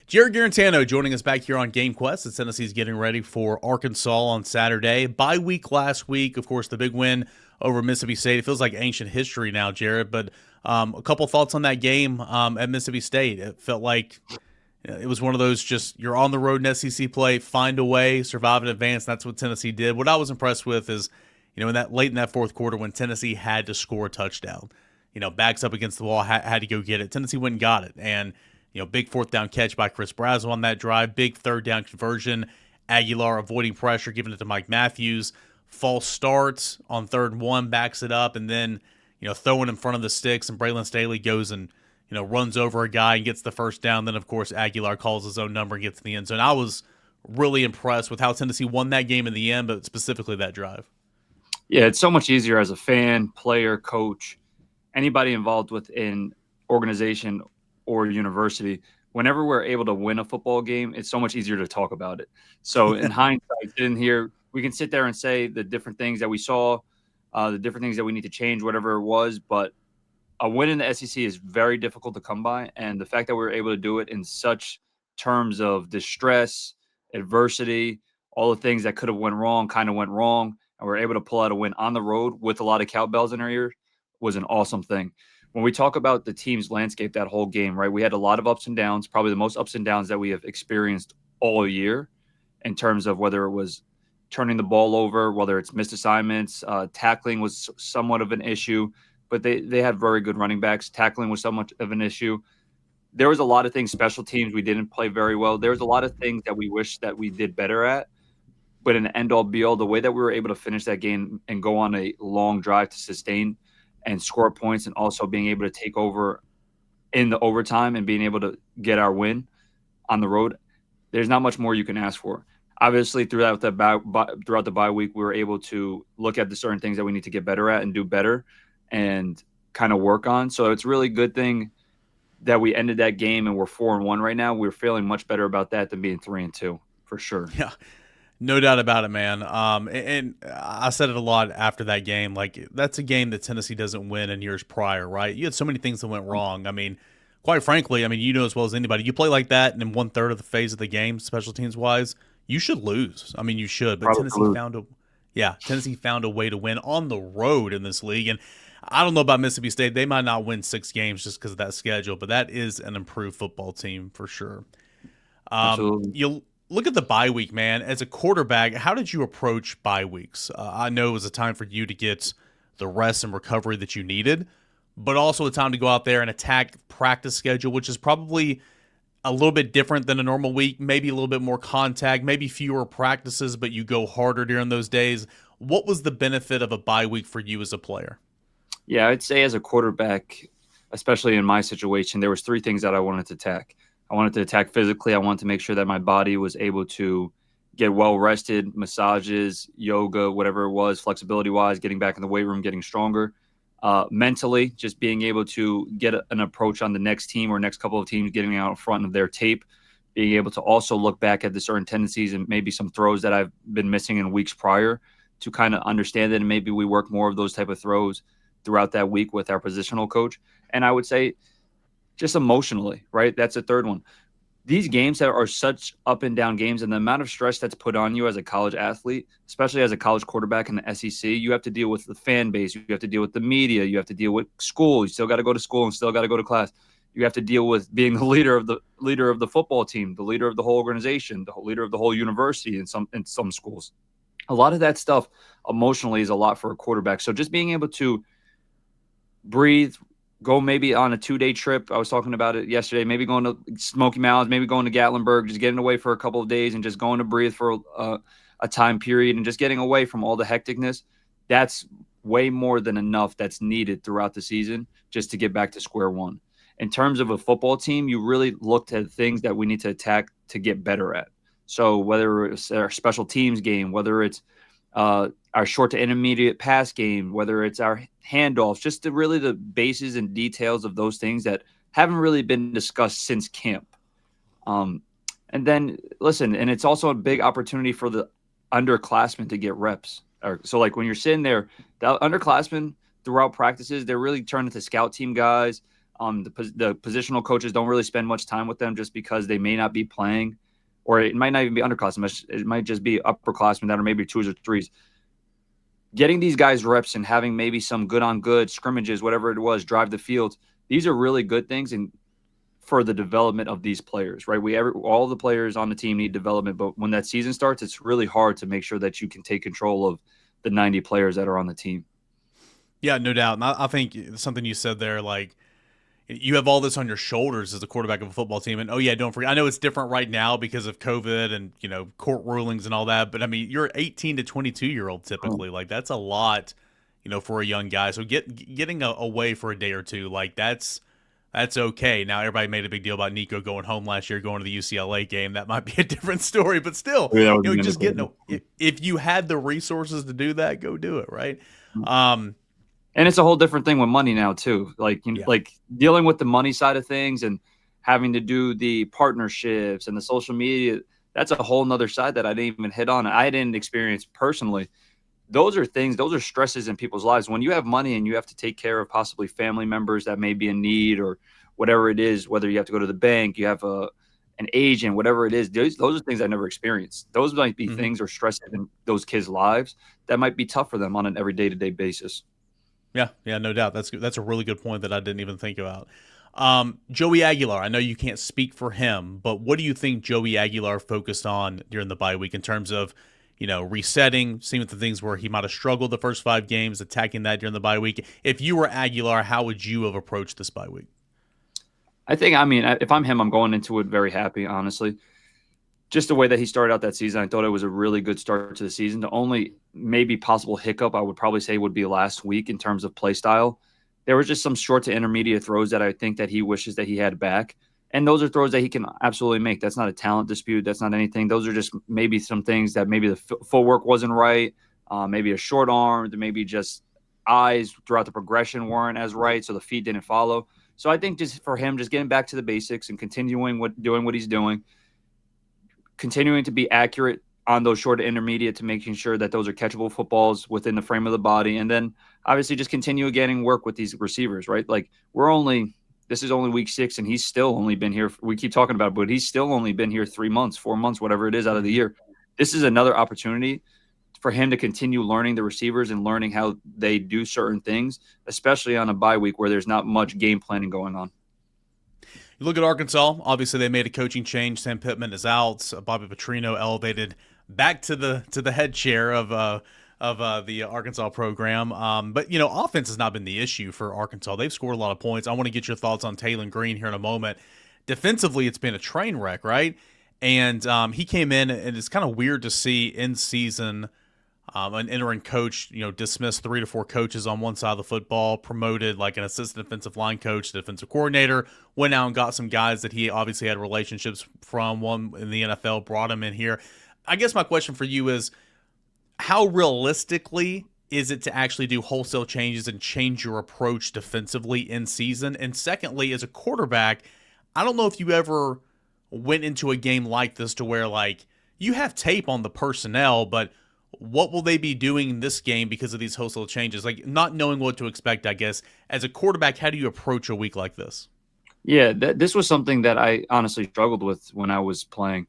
Jared Garantano joining us back here on GameQuest as Tennessee's getting ready for Arkansas on Saturday. Bye week last week, of course, the big win over Mississippi State. It feels like ancient history now, Jared, but a couple thoughts on that game at Mississippi State. It felt like it was one of those just you're on the road in SEC play, find a way, survive and advance. That's what Tennessee did. What I was impressed with is, in that late in that fourth quarter when Tennessee had to score a touchdown, backs up against the wall, had to go get it. Tennessee went and got it. And big fourth down catch by Chris Brazel on that drive. Big third down conversion. Aguilar avoiding pressure, giving it to Mike Matthews. False start on 3rd and 1, backs it up, and then, throwing in front of the sticks, and Braylon Staley goes and, runs over a guy and gets the first down. Then, of course, Aguilar calls his own number and gets in the end zone. I was really impressed with how Tennessee won that game in the end, but specifically that drive. Yeah, it's so much easier as a fan, player, coach, anybody involved with an organization or university. Whenever we're able to win a football game, it's so much easier to talk about it. So in hindsight, in here, we can sit there and say the different things that we saw, the different things that we need to change, whatever it was. But a win in the SEC is very difficult to come by. And the fact that we were able to do it in such terms of distress, adversity, all the things that could have went wrong kind of went wrong, and we're able to pull out a win on the road with a lot of cowbells in our ears was an awesome thing. When we talk about the team's landscape that whole game, right, we had a lot of ups and downs, probably the most ups and downs that we have experienced all year in terms of whether it was turning the ball over, whether it's missed assignments, tackling was somewhat of an issue, but they had very good running backs. Tackling was somewhat of an issue. There was a lot of things, special teams, we didn't play very well. There was a lot of things that we wish that we did better at, but in the end-all, be-all, the way that we were able to finish that game and go on a long drive to sustain and score points, and also being able to take over in the overtime and being able to get our win on the road, there's not much more you can ask for. Obviously, throughout the bye week, we were able to look at the certain things that we need to get better at and do better and kind of work on. So it's really good thing that we ended that game and we're 4-1 right now. We're feeling much better about that than being 3-2 for sure. Yeah. No doubt about it, man. And I said it a lot after that game. Like, that's a game that Tennessee doesn't win in years prior, right? You had so many things that went wrong. I mean, quite frankly, as well as anybody, you play like that, and in 1/3 of the phase of the game, special teams wise, you should lose. I mean, you should. But Tennessee found a way to win on the road in this league. And I don't know about Mississippi State. They might not win 6 games just because of that schedule, but that is an improved football team for sure. You'll look at the bye week, man. As a quarterback, how did you approach bye weeks? I know it was a time for you to get the rest and recovery that you needed, but also a time to go out there and attack practice schedule, which is probably a little bit different than a normal week, maybe a little bit more contact, maybe fewer practices, but you go harder during those days. What was the benefit of a bye week for you as a player? Yeah, I'd say as a quarterback, especially in my situation, there was 3 things that I wanted to attack. I wanted to attack physically. I wanted to make sure that my body was able to get well rested, massages, yoga, whatever it was, flexibility wise, getting back in the weight room, getting stronger. Mentally, just being able to get an approach on the next team or next couple of teams, getting out in front of their tape, being able to also look back at the certain tendencies and maybe some throws that I've been missing in weeks prior to kind of understand it. And maybe we work more of those type of throws throughout that week with our positional coach. And I would say just emotionally, right? That's the third one. These games that are such up and down games, and the amount of stress that's put on you as a college athlete, especially as a college quarterback in the SEC, you have to deal with the fan base. You have to deal with the media. You have to deal with school. You still got to go to school and still got to go to class. You have to deal with being the leader of the football team, the leader of the whole organization, the leader of the whole university in some schools. A lot of that stuff emotionally is a lot for a quarterback. So just being able to breathe, go maybe on a 2-day trip. I was talking about it yesterday, maybe going to Smoky Mountains, maybe going to Gatlinburg, just getting away for a couple of days and just going to breathe for a time period and just getting away from all the hecticness. That's way more than enough that's needed throughout the season just to get back to square one. In terms of a football team, you really looked at things that we need to attack to get better at. So whether it's our special teams game, whether it's our short to intermediate pass game, whether it's our handoffs, just the bases and details of those things that haven't really been discussed since camp. And then listen, and it's also a big opportunity for the underclassmen to get reps. So like when you're sitting there, the underclassmen throughout practices, they're really turning to scout team guys, The positional coaches don't really spend much time with them just because they may not be playing, or it might not even be underclassmen. It might just be upperclassmen that are maybe twos or threes. Getting these guys reps and having maybe some good on good scrimmages, whatever it was, drive the field. These are really good things and for the development of these players, right? All the players on the team need development, but when that season starts, it's really hard to make sure that you can take control of the 90 players that are on the team. Yeah, no doubt. And I think something you said there, like, you have all this on your shoulders as a quarterback of a football team. And, oh, yeah, don't forget. I know it's different right now because of COVID and, court rulings and all that. But, I mean, you're 18 to 22-year-old typically. Like, that's a lot, for a young guy. So getting away for a day or two, like, that's okay. Now, everybody made a big deal about Nico going home last year, going to the UCLA game. That might be a different story. But still, just getting if you had the resources to do that, go do it, right? And it's a whole different thing with money now too. Like, like dealing with the money side of things and having to do the partnerships and the social media. That's a whole nother side that I didn't even hit on. I didn't experience personally. Those are stresses in people's lives. When you have money and you have to take care of possibly family members that may be in need or whatever it is, whether you have to go to the bank, you have an agent, whatever it is, those are things I never experienced. Those might be things or stresses in those kids' lives that might be tough for them on an every day-to-day basis. Yeah, no doubt. That's a really good point that I didn't even think about. Joey Aguilar, I know you can't speak for him, but what do you think Joey Aguilar focused on during the bye week in terms of, resetting, seeing the things where he might have struggled the first 5 games, attacking that during the bye week? If you were Aguilar, how would you have approached this bye week? I mean, if I'm him, I'm going into it very happy, honestly. Just the way that he started out that season, I thought it was a really good start to the season. The only maybe possible hiccup I would probably say would be last week in terms of play style. There was just some short to intermediate throws that I think that he wishes that he had back. And those are throws that he can absolutely make. That's not a talent dispute. That's not anything. Those are just maybe some things that maybe the footwork wasn't right, maybe a short arm, maybe just eyes throughout the progression weren't as right, so the feet didn't follow. So I think just for him, just getting back to the basics and continuing doing what he's doing, continuing to be accurate on those short to intermediate to making sure that those are catchable footballs within the frame of the body. And then obviously just continue getting work with these receivers, right? Like this is only week 6 and he's still only been here. We keep talking about it, but he's still only been here 3 months, 4 months, whatever it is out of the year. This is another opportunity for him to continue learning the receivers and learning how they do certain things, especially on a bye week where there's not much game planning going on. You look at Arkansas, obviously they made a coaching change. Sam Pittman is out. Bobby Petrino elevated back to the head chair of the Arkansas program. But, offense has not been the issue for Arkansas. They've scored a lot of points. I want to get your thoughts on Taylon Green here in a moment. Defensively, it's been a train wreck, right? And he came in, and it's kind of weird to see in season an interim coach, dismiss 3 to 4 coaches on one side of the football, promoted like an assistant defensive line coach, defensive coordinator, went out and got some guys that he obviously had relationships from, one in the NFL, brought him in here. I guess my question for you is, how realistically is it to actually do wholesale changes and change your approach defensively in season? And secondly, as a quarterback, I don't know if you ever went into a game like this to where, like, you have tape on the personnel, but what will they be doing in this game because of these wholesale changes? Like, not knowing what to expect, I guess. As a quarterback, how do you approach a week like this? Yeah, this was something that I honestly struggled with when I was playing.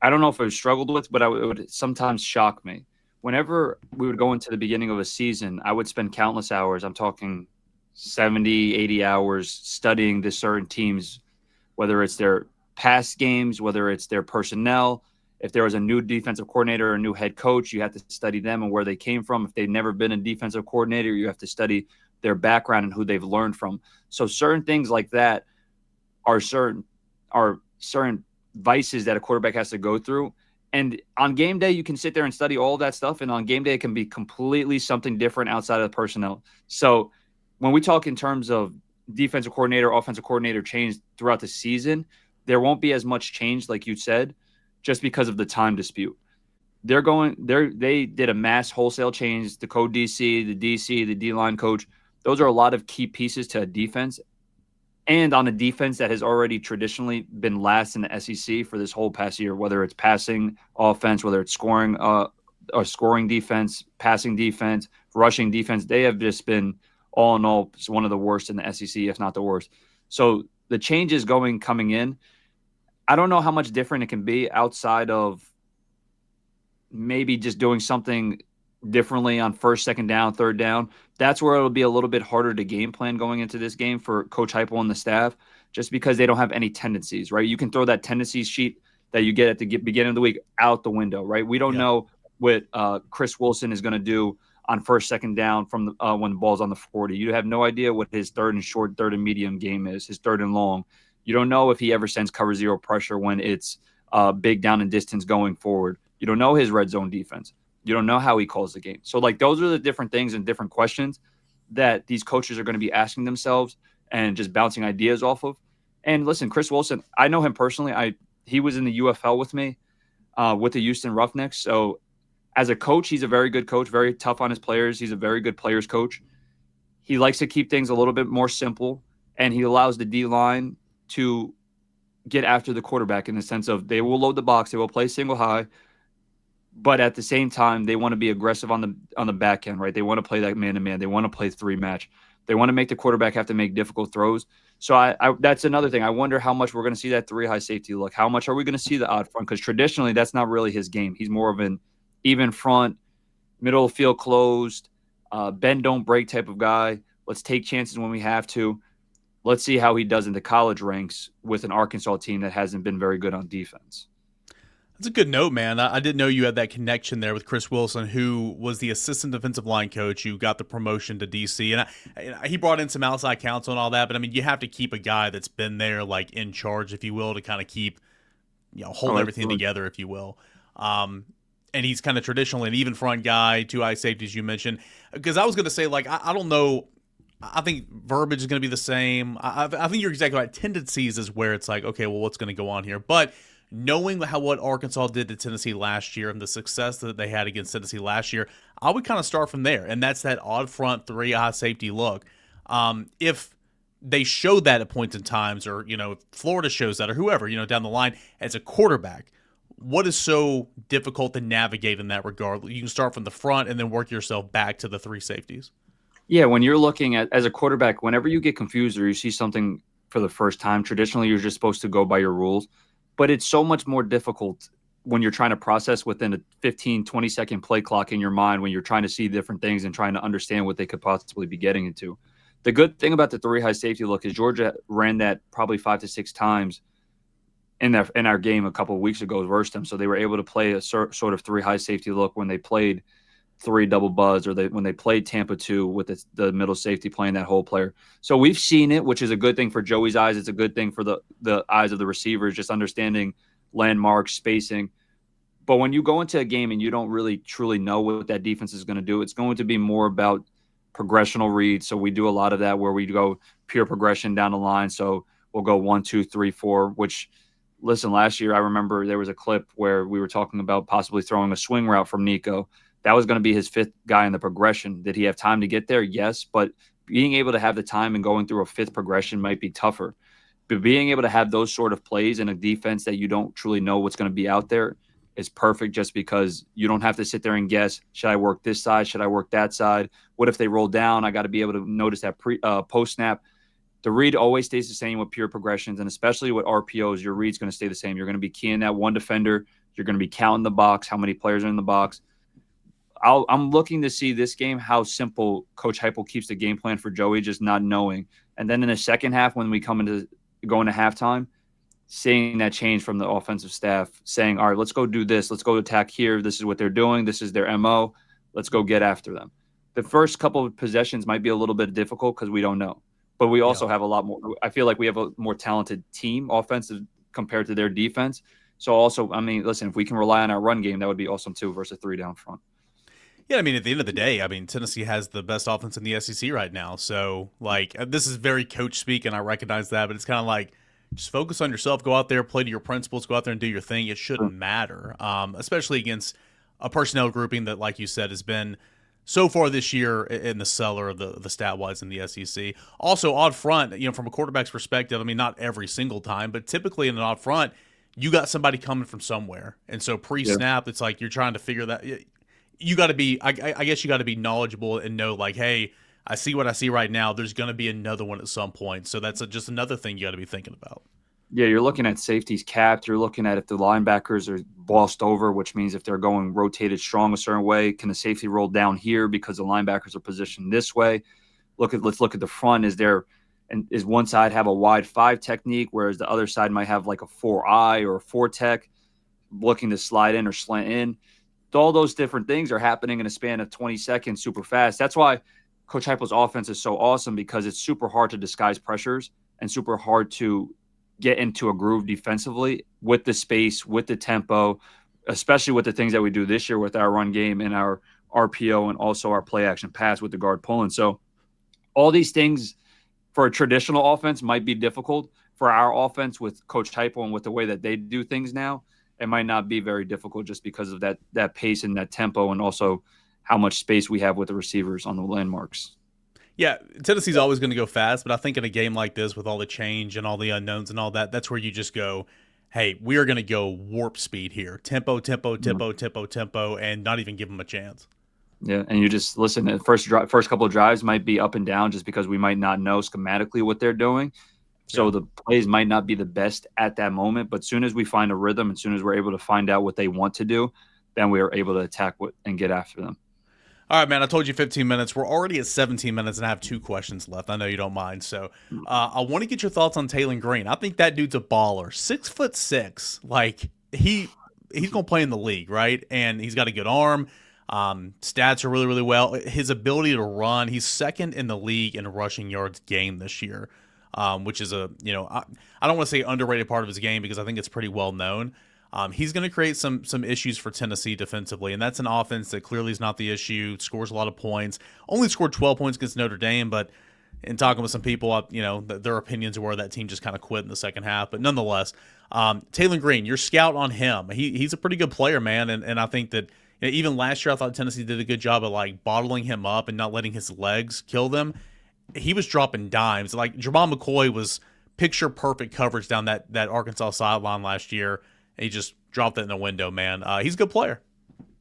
I don't know if I struggled with, but it would sometimes shock me. Whenever we would go into the beginning of a season, I would spend countless hours. I'm talking 70, 80 hours studying the certain teams, whether it's their past games, whether it's their personnel. If there was a new defensive coordinator or a new head coach, you have to study them and where they came from. If they've never been a defensive coordinator, you have to study their background and who they've learned from. So certain things like that are certain vices that a quarterback has to go through. And on game day, you can sit there and study all that stuff. And on game day, it can be completely something different outside of the personnel. So when we talk in terms of defensive coordinator, offensive coordinator change throughout the season, there won't be as much change, like you said, just because of the time dispute. They did a mass wholesale change, the co-DC, the D-line coach. Those are a lot of key pieces to a defense. And on a defense that has already traditionally been last in the SEC for this whole past year, whether it's passing offense, whether it's scoring defense, passing defense, rushing defense, they have just been all in all, it's one of the worst in the SEC, if not the worst. So the changes coming in, I don't know how much different it can be outside of maybe just doing something differently on first, second down, third down. That's where it'll be a little bit harder to game plan going into this game for Coach Heupel and the staff, just because they don't have any tendencies, right? You can throw that tendencies sheet that you get at the beginning of the week out the window, right? We don't know what Chris Wilson is going to do on first, second down from when the ball's on the 40. You have no idea what his third and short, third and medium game is, his third and long. You don't know if he ever sends cover zero pressure when it's big down and distance going forward. You don't know his red zone defense. You don't know how he calls the game. So, like, those are the different things and different questions that these coaches are going to be asking themselves and just bouncing ideas off of. And listen, Chris Wilson, I know him personally. He was in the UFL with me with the Houston Roughnecks. So as a coach, he's a very good coach, very tough on his players. He's a very good players coach. He likes to keep things a little bit more simple, and he allows the D-line to get after the quarterback in the sense of they will load the box, they will play single high, but at the same time, they want to be aggressive on the back end, right? They want to play that man-to-man. They want to play three match. They want to make the quarterback have to make difficult throws. So I that's another thing. I wonder how much we're going to see that three high safety look. How much are we going to see the odd front? Because traditionally, that's not really his game. He's more of an even front, middle of field closed, bend, don't break type of guy. Let's take chances when we have to. Let's see how he does in the college ranks with an Arkansas team that hasn't been very good on defense. That's a good note, man. I didn't know you had that connection there with Chris Wilson, who was the assistant defensive line coach who got the promotion to DC. And he brought in some outside counsel and all that. But, I mean, you have to keep a guy that's been there, like, in charge, if you will, to kind of keep, hold everything together, if you will. And he's kind of traditionally an even front guy, two high safeties you mentioned. Because I was going to say, like, I don't know. I think verbiage is going to be the same. I think you're exactly right. Tendencies is where it's like, okay, well, what's going to go on here? But knowing what Arkansas did to Tennessee last year and the success that they had against Tennessee last year, I would kind of start from there. And that's that odd front three high safety look. If they show that at points in times, or, if Florida shows that, or whoever, down the line as a quarterback, what is so difficult to navigate in that regard? You can start from the front and then work yourself back to the three safeties. Yeah, when you're looking at, as a quarterback, whenever you get confused or you see something for the first time, traditionally you're just supposed to go by your rules. But it's so much more difficult when you're trying to process within a 15, 20-second play clock in your mind when you're trying to see different things and trying to understand what they could possibly be getting into. The good thing about the three high safety look is Georgia ran that probably 5 to 6 times in our game a couple of weeks ago versus them. So they were able to play a sort of three high safety look when they played three double buzz, or when they played Tampa 2 with the middle safety playing that whole player. So we've seen it, which is a good thing for Joey's eyes. It's a good thing for the eyes of the receivers, just understanding landmarks, spacing. But when you go into a game and you don't really truly know what that defense is going to do, it's going to be more about progressional reads. So we do a lot of that where we go pure progression down the line. So we'll go 1, 2, 3, 4, which, listen, last year I remember there was a clip where we were talking about possibly throwing a swing route from Nico. That was going to be his fifth guy in the progression. Did he have time to get there? Yes, but being able to have the time and going through a fifth progression might be tougher. But being able to have those sort of plays in a defense that you don't truly know what's going to be out there is perfect, just because you don't have to sit there and guess, should I work this side? Should I work that side? What if they roll down? I got to be able to notice that post-snap. The read always stays the same with pure progressions, and especially with RPOs, your read's going to stay the same. You're going to be keying that one defender. You're going to be counting the box, how many players are in the box. I'm looking to see this game how simple Coach Heupel keeps the game plan for Joey, just not knowing. And then in the second half, when we go into halftime, seeing that change from the offensive staff, saying, all right, let's go do this. Let's go attack here. This is what they're doing. This is their MO. Let's go get after them. The first couple of possessions might be a little bit difficult because we don't know. But we also have a lot more. I feel like we have a more talented team offensive compared to their defense. So also, I mean, listen, if we can rely on our run game, that would be awesome too versus 3 down front. Yeah, I mean, at the end of the day, I mean, Tennessee has the best offense in the SEC right now. So, like, this is very coach speak, and I recognize that, but it's kind of like, just focus on yourself, go out there, play to your principles, go out there and do your thing. It shouldn't matter, especially against a personnel grouping that, like you said, has been so far this year in the cellar of the stat-wise in the SEC. Also, odd front, from a quarterback's perspective, I mean, not every single time, but typically in an odd front, you got somebody coming from somewhere. And so pre-snap, it's like you're trying to figure that – you got to be, I guess you got to be knowledgeable and know, like, hey, I see what I see right now. There's going to be another one at some point. So that's just another thing you got to be thinking about. Yeah, you're looking at safeties capped. You're looking at if the linebackers are bossed over, which means if they're going rotated strong a certain way, can the safety roll down here because the linebackers are positioned this way? Let's look at the front. Is one side have a wide 5 technique, whereas the other side might have like a 4-eye or a 4 tech looking to slide in or slant in. All those different things are happening in a span of 20 seconds super fast. That's why Coach Heupel's offense is so awesome, because it's super hard to disguise pressures and super hard to get into a groove defensively with the space, with the tempo, especially with the things that we do this year with our run game and our RPO and also our play action pass with the guard pulling. So all these things for a traditional offense might be difficult. For our offense with Coach Heupel and with the way that they do things now, it might not be very difficult just because of that pace and that tempo, and also how much space we have with the receivers on the landmarks. Yeah, Tennessee's always going to go fast, but I think in a game like this with all the change and all the unknowns and all that, that's where you just go, hey, we are going to go warp speed here. Tempo, tempo, tempo, tempo, tempo, and not even give them a chance. Yeah, and you just listen. The first couple of drives might be up and down just because we might not know schematically what they're doing. So the plays might not be the best at that moment, but as soon as we find a rhythm, as soon as we're able to find out what they want to do, then we are able to attack and get after them. All right, man, I told you 15 minutes. We're already at 17 minutes, and I have 2 questions left. I know you don't mind. So I want to get your thoughts on Taylor Green. I think that dude's a baller. 6'6". Like, he's going to play in the league, right? And he's got a good arm. Stats are really, really well. His ability to run, he's second in the league in rushing yards gained this year, which is I don't want to say underrated part of his game because I think it's pretty well known. He's going to create some issues for Tennessee defensively, and that's an offense that clearly is not the issue. Scores a lot of points. Only scored 12 points against Notre Dame, but in talking with some people, their opinions were that team just kind of quit in the second half. But nonetheless, Taylor Green, your scout on him. He's a pretty good player, man, and I think that even last year I thought Tennessee did a good job of like bottling him up and not letting his legs kill them. He was dropping dimes. Like Jermon McCoy was picture perfect coverage down that Arkansas sideline last year. He just dropped it in the window, man. He's a good player.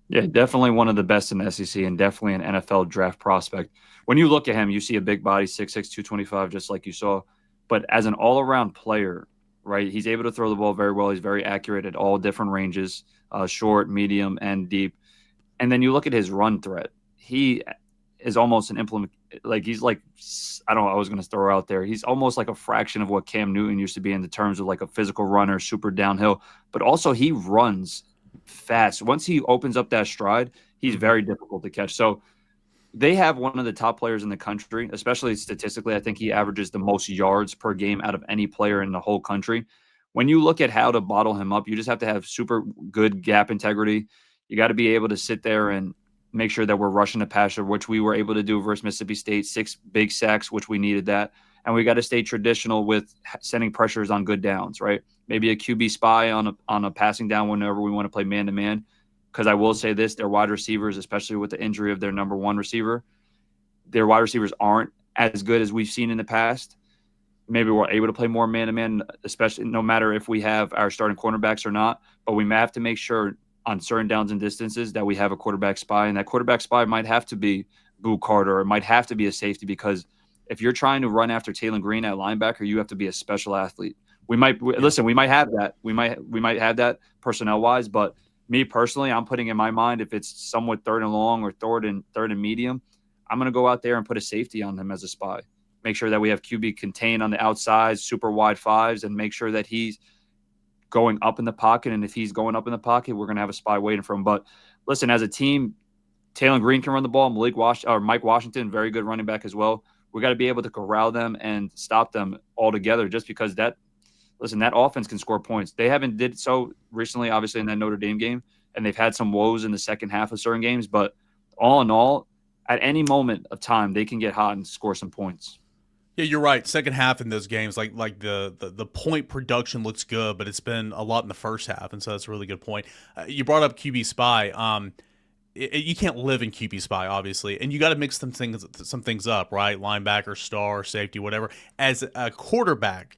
Yeah, definitely one of the best in the SEC and definitely an NFL draft prospect. When you look at him, you see a big body, 6'6", 225, just like you saw. But as an all-around player, right, he's able to throw the ball very well. He's very accurate at all different ranges, short, medium, and deep. And then you look at his run threat. He is almost an implement. Like he's like, I don't know, I was going to throw out there. He's almost like a fraction of what Cam Newton used to be in the terms of like a physical runner, super downhill. But also he runs fast. Once he opens up that stride, he's very difficult to catch. So they have one of the top players in the country, especially statistically. I think he averages the most yards per game out of any player in the whole country. When you look at how to bottle him up, you just have to have super good gap integrity. You got to be able to sit there and make sure that we're rushing the passer, which we were able to do versus Mississippi State, 6 big sacks, which we needed that. And we got to stay traditional with sending pressures on good downs, right? Maybe a QB spy on a passing down whenever we want to play man-to-man. Because I will say this, their wide receivers, especially with the injury of their number 1 receiver, their wide receivers aren't as good as we've seen in the past. Maybe we're able to play more man-to-man, especially no matter if we have our starting cornerbacks or not. But we may have to make sure on certain downs and distances that we have a quarterback spy, and that quarterback spy might have to be Boo Carter, or it might have to be a safety, because if you're trying to run after Taylor Green at linebacker, you have to be a special athlete. We might have that. We might have that personnel wise, but me personally, I'm putting in my mind, if it's somewhat third and long or third and medium, I'm going to go out there and put a safety on him as a spy. Make sure that we have QB contained on the outside, super wide 5s, and make sure that he's going up in the pocket. And if he's going up in the pocket, we're going to have a spy waiting for him. But listen, as a team, Taylor Green can run the ball. Mike Washington, very good running back as well. We got to be able to corral them and stop them altogether, just because that offense can score points. They haven't did so recently, obviously, in that Notre Dame game, and they've had some woes in the second half of certain games. But all in all, at any moment of time, they can get hot and score some points. Yeah, you're right. Second half in those games, like the point production looks good, but it's been a lot in the first half, and so that's a really good point. You brought up QB spy. You can't live in QB spy, obviously, and you got to mix some things up, right? Linebacker, star, safety, whatever. As a quarterback,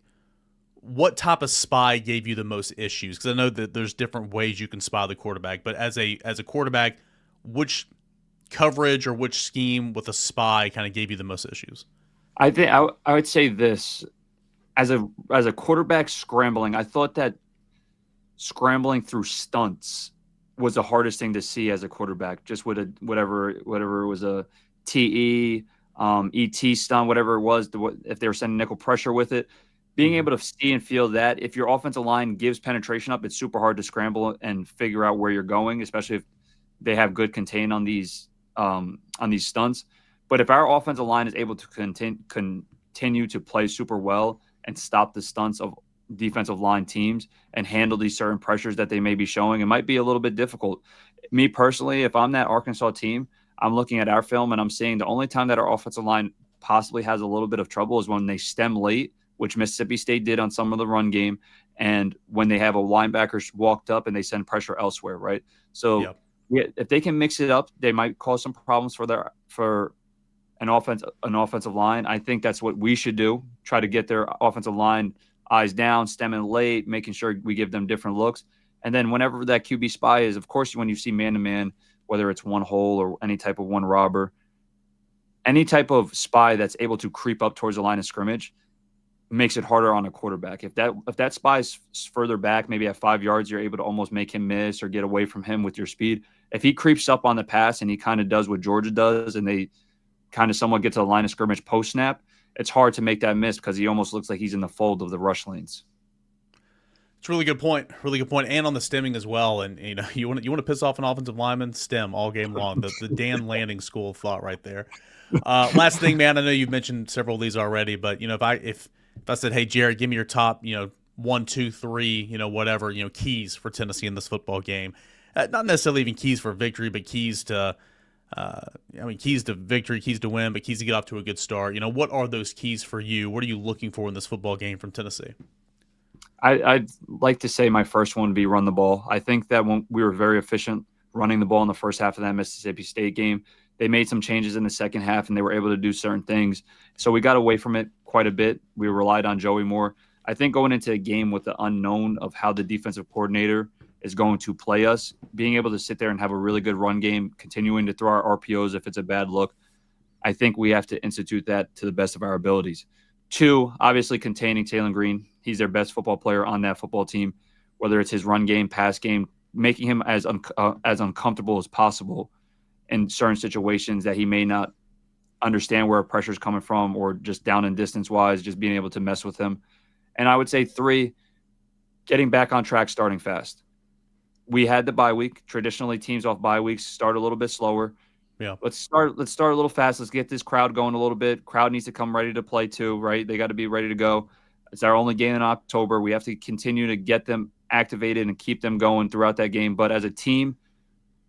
what type of spy gave you the most issues? Because I know that there's different ways you can spy the quarterback, but as a quarterback, which coverage or which scheme with a spy kind of gave you the most issues? I think I would say this as a quarterback scrambling. I thought that scrambling through stunts was the hardest thing to see as a quarterback. Just with whatever it was, a TE, ET stunt, whatever it was. If they were sending nickel pressure with it, being able to see and feel that if your offensive line gives penetration up, it's super hard to scramble and figure out where you're going, especially if they have good contain on these stunts. But if our offensive line is able to continue to play super well and stop the stunts of defensive line teams and handle these certain pressures that they may be showing, it might be a little bit difficult. Me personally, if I'm that Arkansas team, I'm looking at our film and I'm seeing the only time that our offensive line possibly has a little bit of trouble is when they stem late, which Mississippi State did on some of the run game, and when they have a linebacker walked up and they send pressure elsewhere, right? So if they can mix it up, they might cause some problems for an offensive line. I think that's what we should do. Try to get their offensive line eyes down, stemming late, making sure we give them different looks. And then whenever that QB spy is, of course, when you see man-to-man, whether it's one hole or any type of one robber, any type of spy that's able to creep up towards the line of scrimmage makes it harder on a quarterback. If that spy is further back, maybe at 5 yards, you're able to almost make him miss or get away from him with your speed. If he creeps up on the pass and he kind of does what Georgia does and they kind of somewhat get to the line of scrimmage post-snap, it's hard to make that miss because he almost looks like he's in the fold of the rush lanes. It's a really good point. Really good point. And on the stemming as well. And you want to piss off an offensive lineman, stem all game long. The Dan Lanning school of thought right there. Last thing, man, I know you've mentioned several of these already, but if I said, hey, Jared, give me your top, 1, 2, 3, whatever, keys for Tennessee in this football game. Not necessarily even keys for victory, but keys to keys to victory, keys to win, but keys to get off to a good start. What are those keys for you? What are you looking for in this football game from Tennessee? I'd like to say my first one would be run the ball. I think that when we were very efficient running the ball in the first half of that Mississippi State game, they made some changes in the second half and they were able to do certain things. So we got away from it quite a bit. We relied on Joey more. I think going into a game with the unknown of how the defensive coordinator is going to play us, being able to sit there and have a really good run game, continuing to throw our RPOs if it's a bad look, I think we have to institute that to the best of our abilities. 2, obviously containing Taylor Green. He's their best football player on that football team, whether it's his run game, pass game, making him as uncomfortable as possible in certain situations that he may not understand where pressure is coming from or just down and distance-wise, just being able to mess with him. And I would say 3, getting back on track, starting fast. We had the bye week. Traditionally, teams off bye weeks start a little bit slower. Yeah. Let's start a little fast. Let's get this crowd going a little bit. Crowd needs to come ready to play too, right? They got to be ready to go. It's our only game in October. We have to continue to get them activated and keep them going throughout that game. But as a team,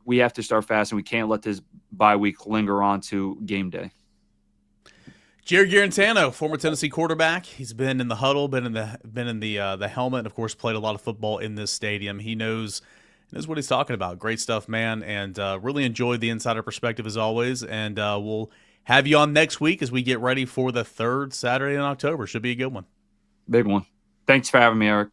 we have to start fast, and we can't let this bye week linger on to game day. Jared Garantano, former Tennessee quarterback. He's been in the huddle, been in the helmet, and of course played a lot of football in this stadium. He knows what he's talking about. Great stuff, man, and really enjoyed the insider perspective as always. And we'll have you on next week as we get ready for the 3rd Saturday in October. Should be a good one. Big one. Thanks for having me, Eric.